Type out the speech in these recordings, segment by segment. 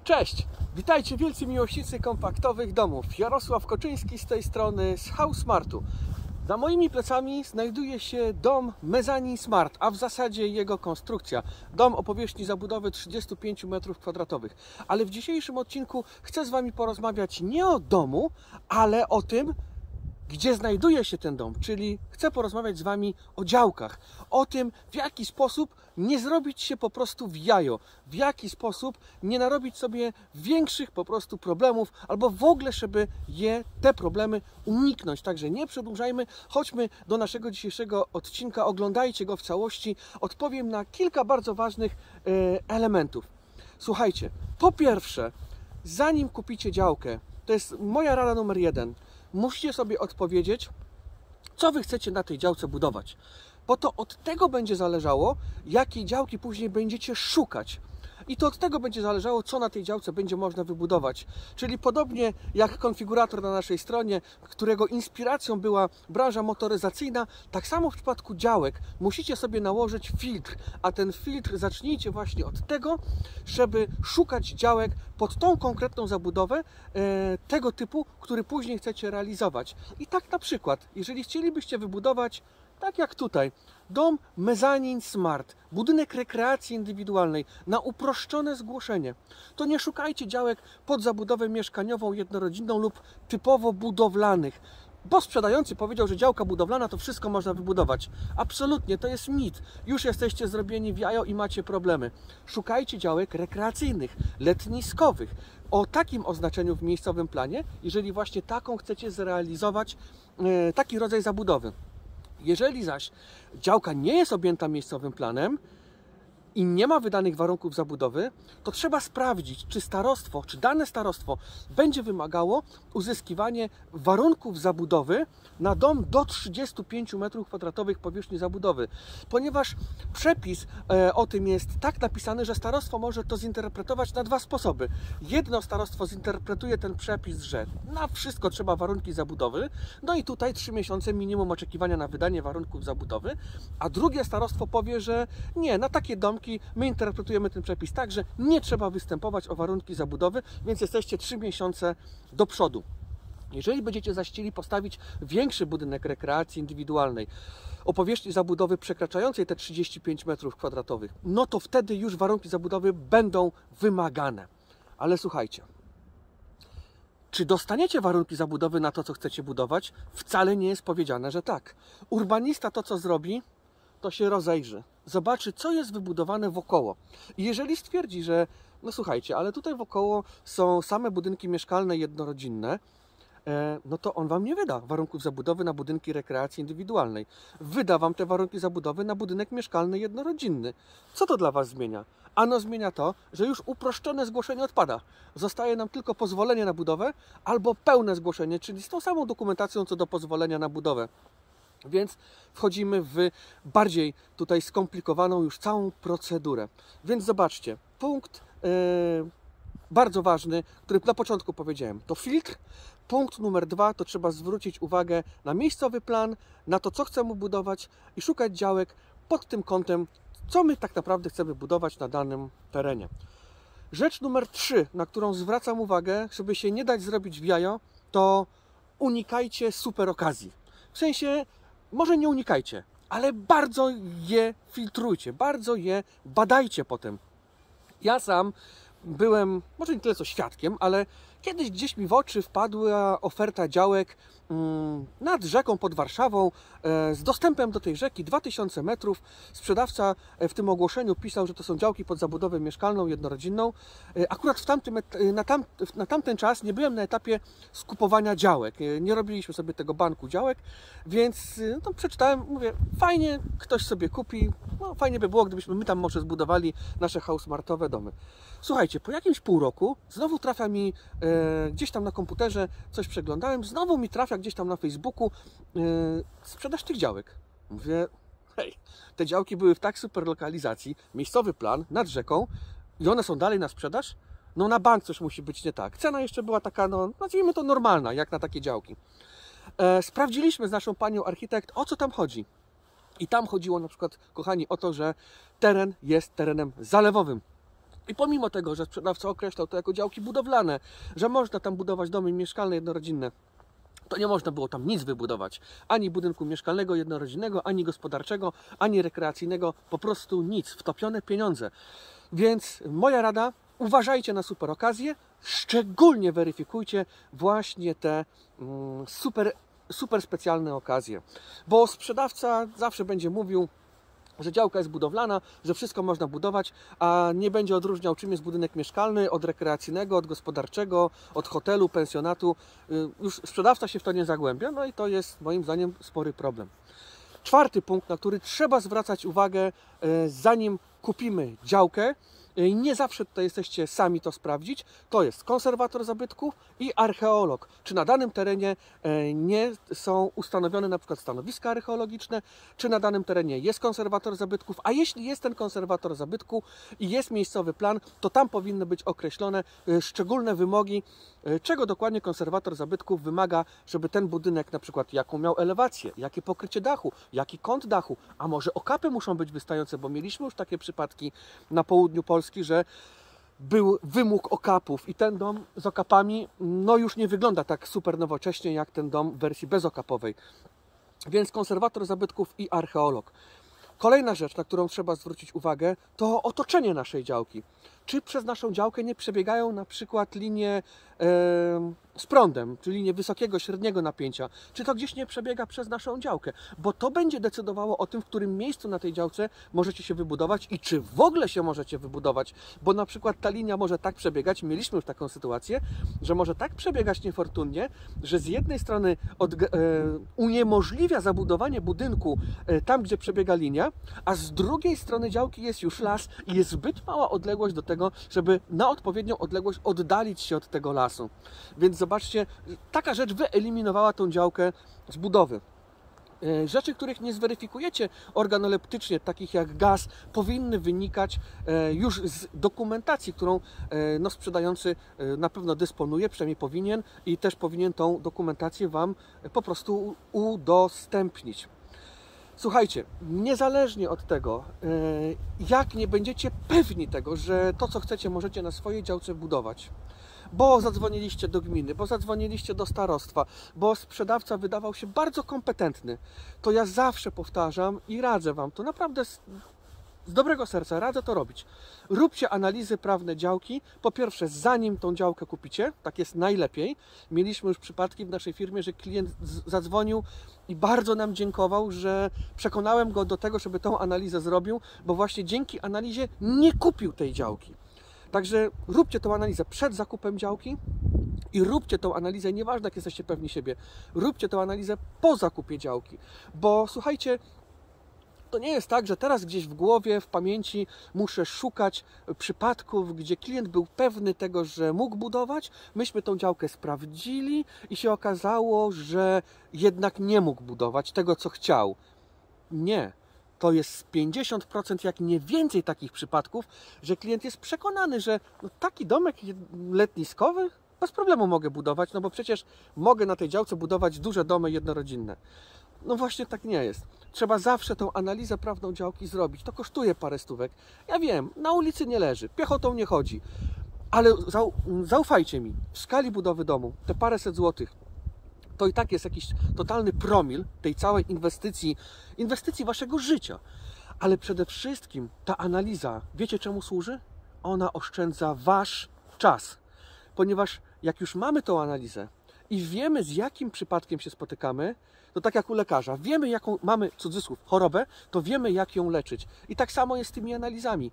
Cześć! Witajcie wielcy miłośnicy kompaktowych domów. Jarosław Koczyński z tej strony z Housemartu. Za moimi plecami znajduje się dom Mezzanine Smart, a w zasadzie jego konstrukcja. Dom o powierzchni zabudowy 35 m². Ale w dzisiejszym odcinku chcę z Wami porozmawiać nie o domu, ale o tym, gdzie znajduje się ten dom, czyli chcę porozmawiać z Wami o działkach, o tym, w jaki sposób nie zrobić się po prostu w jajo, w jaki sposób nie narobić sobie większych po prostu problemów, albo w ogóle, żeby te problemy uniknąć. Także nie przedłużajmy, chodźmy do naszego dzisiejszego odcinka, oglądajcie go w całości, odpowiem na kilka bardzo ważnych elementów. Słuchajcie, po pierwsze, zanim kupicie działkę, to jest moja rada numer 1, musicie sobie odpowiedzieć, co Wy chcecie na tej działce budować. Bo to od tego będzie zależało, jakiej działki później będziecie szukać. I to od tego będzie zależało, co na tej działce będzie można wybudować. Czyli podobnie jak konfigurator na naszej stronie, którego inspiracją była branża motoryzacyjna, tak samo w przypadku działek musicie sobie nałożyć filtr. A ten filtr zacznijcie właśnie od tego, żeby szukać działek pod tą konkretną zabudowę tego typu, który później chcecie realizować. I tak na przykład, jeżeli chcielibyście wybudować, tak jak tutaj, dom Mezzanine Smart, budynek rekreacji indywidualnej na uproszczone zgłoszenie, to nie szukajcie działek pod zabudowę mieszkaniową, jednorodzinną lub typowo budowlanych, bo sprzedający powiedział, że działka budowlana to wszystko można wybudować. Absolutnie, to jest mit. Już jesteście zrobieni w jajo i macie problemy. Szukajcie działek rekreacyjnych, letniskowych, o takim oznaczeniu w miejscowym planie, jeżeli właśnie taką chcecie zrealizować, taki rodzaj zabudowy. Jeżeli zaś działka nie jest objęta miejscowym planem i nie ma wydanych warunków zabudowy, to trzeba sprawdzić, czy starostwo, czy dane starostwo będzie wymagało uzyskiwania warunków zabudowy na dom do 35 m² powierzchni zabudowy. Ponieważ przepis o tym jest tak napisany, że starostwo może to zinterpretować na dwa sposoby. Jedno starostwo zinterpretuje ten przepis, że na wszystko trzeba warunki zabudowy, no i tutaj 3 miesiące minimum oczekiwania na wydanie warunków zabudowy, a drugie starostwo powie, że nie, na takie domki my interpretujemy ten przepis tak, że nie trzeba występować o warunki zabudowy, więc jesteście 3 miesiące do przodu. Jeżeli będziecie zaś chcieli postawić większy budynek rekreacji indywidualnej o powierzchni zabudowy przekraczającej te 35 m², no to wtedy już warunki zabudowy będą wymagane. Ale słuchajcie, czy dostaniecie warunki zabudowy na to, co chcecie budować? Wcale nie jest powiedziane, że tak. Urbanista to, co zrobi, to się rozejrzy, zobaczy, co jest wybudowane wokoło. I jeżeli stwierdzi, że no słuchajcie, ale tutaj wokoło są same budynki mieszkalne jednorodzinne, no to on Wam nie wyda warunków zabudowy na budynki rekreacji indywidualnej. Wyda Wam te warunki zabudowy na budynek mieszkalny jednorodzinny. Co to dla Was zmienia? Ano zmienia to, że już uproszczone zgłoszenie odpada. Zostaje nam tylko pozwolenie na budowę albo pełne zgłoszenie, czyli z tą samą dokumentacją co do pozwolenia na budowę. Więc wchodzimy w bardziej tutaj skomplikowaną już całą procedurę. Więc zobaczcie, punkt bardzo ważny, który na początku powiedziałem, to filtr. Punkt numer 2 to trzeba zwrócić uwagę na miejscowy plan, na to, co chcemy budować i szukać działek pod tym kątem, co my tak naprawdę chcemy budować na danym terenie. Rzecz numer 3, na którą zwracam uwagę, żeby się nie dać zrobić w jajo, to unikajcie super okazji. W sensie, może nie unikajcie, ale bardzo je filtrujcie, bardzo je badajcie potem. Ja sam byłem, może nie tyle co świadkiem, ale kiedyś gdzieś mi w oczy wpadła oferta działek nad rzeką pod Warszawą z dostępem do tej rzeki 2000 metrów. Sprzedawca w tym ogłoszeniu pisał, że to są działki pod zabudowę mieszkalną, jednorodzinną. Akurat na tamten czas nie byłem na etapie skupowania działek. Nie robiliśmy sobie tego banku działek, więc no, przeczytałem, mówię, fajnie, ktoś sobie kupi. No, fajnie by było, gdybyśmy my tam może zbudowali nasze housemartowe domy. Słuchajcie, po jakimś pół roku znowu trafia mi gdzieś tam na komputerze, coś przeglądałem, znowu mi trafia gdzieś tam na Facebooku sprzedaż tych działek. Mówię, hej, te działki były w tak super lokalizacji, miejscowy plan nad rzeką i one są dalej na sprzedaż? No na bank coś musi być nie tak. Cena jeszcze była taka, no nazwijmy to normalna, jak na takie działki. Sprawdziliśmy z naszą panią architekt, o co tam chodzi. I tam chodziło na przykład, kochani, o to, że teren jest terenem zalewowym. I pomimo tego, że sprzedawca określał to jako działki budowlane, że można tam budować domy mieszkalne, jednorodzinne, to nie można było tam nic wybudować. Ani budynku mieszkalnego, jednorodzinnego, ani gospodarczego, ani rekreacyjnego. Po prostu nic. Wtopione pieniądze. Więc moja rada, uważajcie na super okazje. Szczególnie weryfikujcie właśnie te super specjalne okazje. Bo sprzedawca zawsze będzie mówił, że działka jest budowlana, że wszystko można budować, a nie będzie odróżniał, czym jest budynek mieszkalny od rekreacyjnego, od gospodarczego, od hotelu, pensjonatu. Już sprzedawca się w to nie zagłębia, no i to jest moim zdaniem spory problem. Czwarty punkt, na który trzeba zwracać uwagę, zanim kupimy działkę, nie zawsze tutaj jesteście sami to sprawdzić, to jest konserwator zabytków i archeolog. Czy na danym terenie nie są ustanowione na przykład stanowiska archeologiczne, czy na danym terenie jest konserwator zabytków, a jeśli jest ten konserwator zabytku i jest miejscowy plan, to tam powinny być określone szczególne wymogi, czego dokładnie konserwator zabytków wymaga, żeby ten budynek na przykład jaką miał elewację, jakie pokrycie dachu, jaki kąt dachu, a może okapy muszą być wystające, bo mieliśmy już takie przypadki na południu Polski, że był wymóg okapów i ten dom z okapami no już nie wygląda tak super nowocześnie jak ten dom w wersji bezokapowej. Więc konserwator zabytków i archeolog. Kolejna rzecz, na którą trzeba zwrócić uwagę, to otoczenie naszej działki. Czy przez naszą działkę nie przebiegają na przykład linie z prądem, czy linie wysokiego, średniego napięcia, czy to gdzieś nie przebiega przez naszą działkę, bo to będzie decydowało o tym, w którym miejscu na tej działce możecie się wybudować i czy w ogóle się możecie wybudować, bo na przykład ta linia może tak przebiegać, mieliśmy już taką sytuację, że może tak przebiegać niefortunnie, że z jednej strony uniemożliwia zabudowanie budynku tam, gdzie przebiega linia, a z drugiej strony działki jest już las i jest zbyt mała odległość do tego, żeby na odpowiednią odległość oddalić się od tego lasu. Więc zobaczcie, taka rzecz wyeliminowała tą działkę z budowy. Rzeczy, których nie zweryfikujecie organoleptycznie, takich jak gaz, powinny wynikać już z dokumentacji, którą no, sprzedający na pewno dysponuje, przynajmniej powinien i też powinien tą dokumentację Wam po prostu udostępnić. Słuchajcie, niezależnie od tego, jak nie będziecie pewni tego, że to, co chcecie, możecie na swojej działce budować, bo zadzwoniliście do gminy, bo zadzwoniliście do starostwa, bo sprzedawca wydawał się bardzo kompetentny, to ja zawsze powtarzam i radzę Wam, to naprawdę z dobrego serca radzę to robić. Róbcie analizy prawne działki. Po pierwsze, zanim tą działkę kupicie, tak jest najlepiej. Mieliśmy już przypadki w naszej firmie, że klient zadzwonił i bardzo nam dziękował, że przekonałem go do tego, żeby tą analizę zrobił, bo właśnie dzięki analizie nie kupił tej działki. Także róbcie tą analizę przed zakupem działki i róbcie tą analizę, nieważne jak jesteście pewni siebie, róbcie tą analizę po zakupie działki, bo słuchajcie, to nie jest tak, że teraz gdzieś w głowie, w pamięci muszę szukać przypadków, gdzie klient był pewny tego, że mógł budować, myśmy tą działkę sprawdzili i się okazało, że jednak nie mógł budować tego, co chciał. Nie. To jest 50%, jak nie więcej takich przypadków, że klient jest przekonany, że no, taki domek letniskowy bez problemu mogę budować, no bo przecież mogę na tej działce budować duże domy jednorodzinne. No właśnie tak nie jest. Trzeba zawsze tą analizę prawną działki zrobić. To kosztuje parę stówek. Ja wiem, na ulicy nie leży, piechotą nie chodzi. Ale zaufajcie mi, w skali budowy domu te paręset złotych to i tak jest jakiś totalny promil tej całej inwestycji waszego życia. Ale przede wszystkim ta analiza, wiecie czemu służy? Ona oszczędza wasz czas. Ponieważ jak już mamy tą analizę i wiemy, z jakim przypadkiem się spotykamy, to tak jak u lekarza, wiemy, jaką mamy, cudzysłów, chorobę, to wiemy, jak ją leczyć. I tak samo jest z tymi analizami.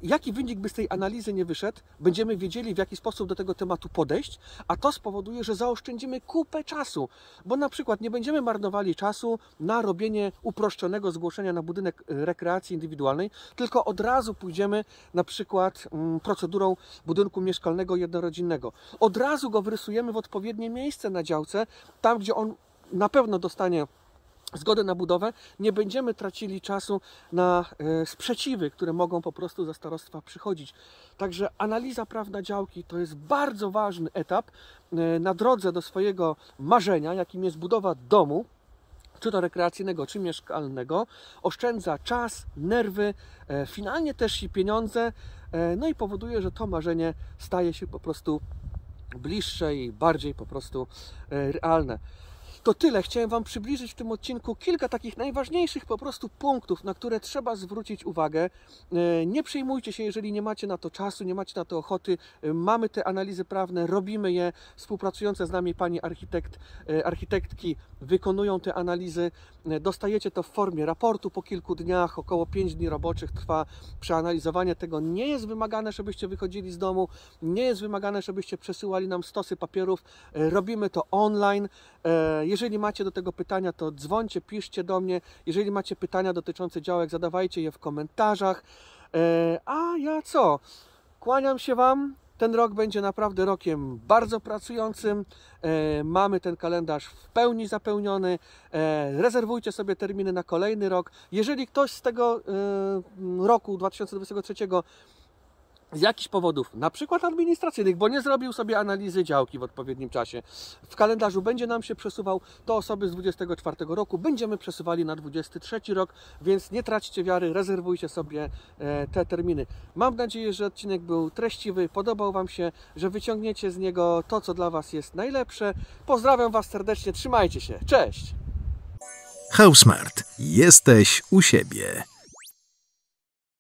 Jaki wynik by z tej analizy nie wyszedł, będziemy wiedzieli, w jaki sposób do tego tematu podejść, a to spowoduje, że zaoszczędzimy kupę czasu, bo na przykład nie będziemy marnowali czasu na robienie uproszczonego zgłoszenia na budynek rekreacji indywidualnej, tylko od razu pójdziemy na przykład procedurą budynku mieszkalnego jednorodzinnego. Od razu go wrysujemy w odpowiednie miejsce na działce, tam gdzie on na pewno dostanie zgodę na budowę, nie będziemy tracili czasu na sprzeciwy, które mogą po prostu ze starostwa przychodzić. Także analiza prawna działki to jest bardzo ważny etap na drodze do swojego marzenia, jakim jest budowa domu. czy to rekreacyjnego, czy mieszkalnego, oszczędza czas, nerwy, finalnie też i pieniądze, no i powoduje, że to marzenie staje się po prostu bliższe i bardziej po prostu realne. To tyle. Chciałem Wam przybliżyć w tym odcinku kilka takich najważniejszych po prostu punktów, na które trzeba zwrócić uwagę. Nie przejmujcie się, jeżeli nie macie na to czasu, nie macie na to ochoty. Mamy te analizy prawne, robimy je. Współpracujące z nami pani architektki wykonują te analizy. Dostajecie to w formie raportu po kilku dniach, około 5 dni roboczych trwa przeanalizowanie tego. Nie jest wymagane, żebyście wychodzili z domu, nie jest wymagane, żebyście przesyłali nam stosy papierów. Robimy to online. Jeżeli macie do tego pytania, to dzwońcie, piszcie do mnie. Jeżeli macie pytania dotyczące działek, zadawajcie je w komentarzach. A ja co? Kłaniam się Wam. Ten rok będzie naprawdę rokiem bardzo pracującym. Mamy ten kalendarz w pełni zapełniony. Rezerwujcie sobie terminy na kolejny rok. Jeżeli ktoś z tego roku 2023 z jakichś powodów, na przykład administracyjnych, bo nie zrobił sobie analizy działki w odpowiednim czasie, w kalendarzu będzie nam się przesuwał, to osoby z 2024 roku będziemy przesuwali na 2023 rok, więc nie traćcie wiary, rezerwujcie sobie te terminy. Mam nadzieję, że odcinek był treściwy, podobał Wam się, że wyciągniecie z niego to, co dla Was jest najlepsze. Pozdrawiam Was serdecznie, trzymajcie się, cześć! Housmart. Jesteś u siebie.